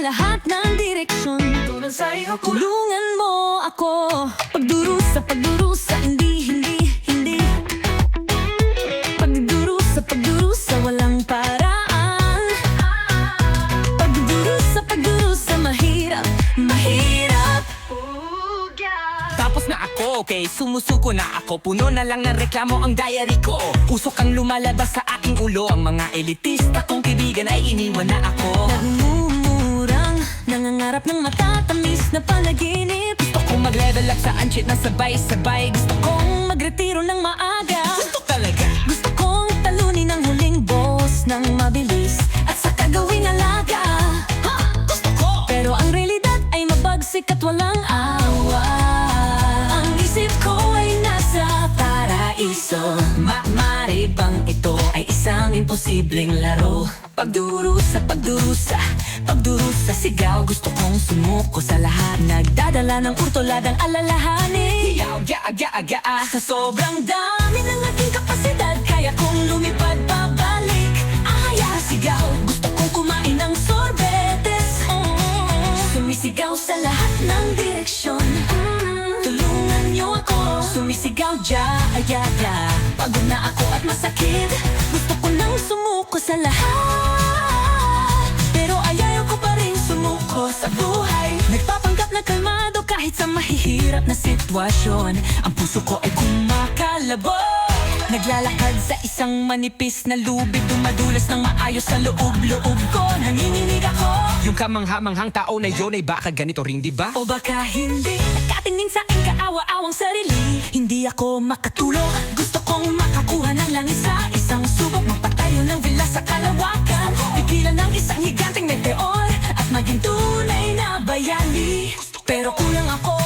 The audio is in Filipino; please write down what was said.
lahat ng direksyon. Tulungan mo ako. Pagdurusa, hindi Pagdurusa, walang paraan. Pagdurusa, mahirap Tapos na ako, okay, sumusuko na ako. Puno na lang ng reklamo ang diary ko. Usok ang lumalabas sa aking ulo. Ang mga elitista kong kaibigan ay iniwan na ako. Nagmumurang, nangangarap ng matatamis na panaginip. Gusto kong mag-level up sa anchit na sabay-sabay. Gusto kong Magretiro ng maaga. gusto talaga. Gusto kong talunin ang huling boss ng mabilis at saka gawing alaga. Gusto ko. Pero ang realidad ay mabagsik at walang awa. Ang isip ko ay nasa paraiso. Maaari bang ito ay isang imposibleng laro? Pagdurusa, sigaw. Gusto kong sumuko sa lahat. Nagdadala ng kurtoladang alalahanin. Yaw, ga. Sa sobrang dami ng ating kapasidad, kaya kong lumipad pabalik. Sigaw. Gusto kong kumain ng sorbetes. Sumisigaw sa lahat ng direksyon. Tulungan niyo ako. Sumisigaw, Pagod na ako at masakit. Gusto ko nang sumuko sa lahat, pero ayaw ko pa rin sumuko sa buhay. Nagpapanggap na kalmado kahit sa mahihirap na sitwasyon. Ang puso ko ay kumakalabog. Naglalakad sa isang manipis na lubid. Dumadulas ng maayos sa loob ko. Nanginginig ako. Yung kamangha-manghang tao na yun ay baka ganito rin, di ba? O baka hindi. Nakatingin sa aking kaawa-awang sarili. Hindi ako makatulog. Gusto kong makakuha ng langis sa isang subok. Magpatayo ng villa sa kalawakan. Pigilan ng isang higanteng meteor at maging tunay na bayani. Pero kulang ako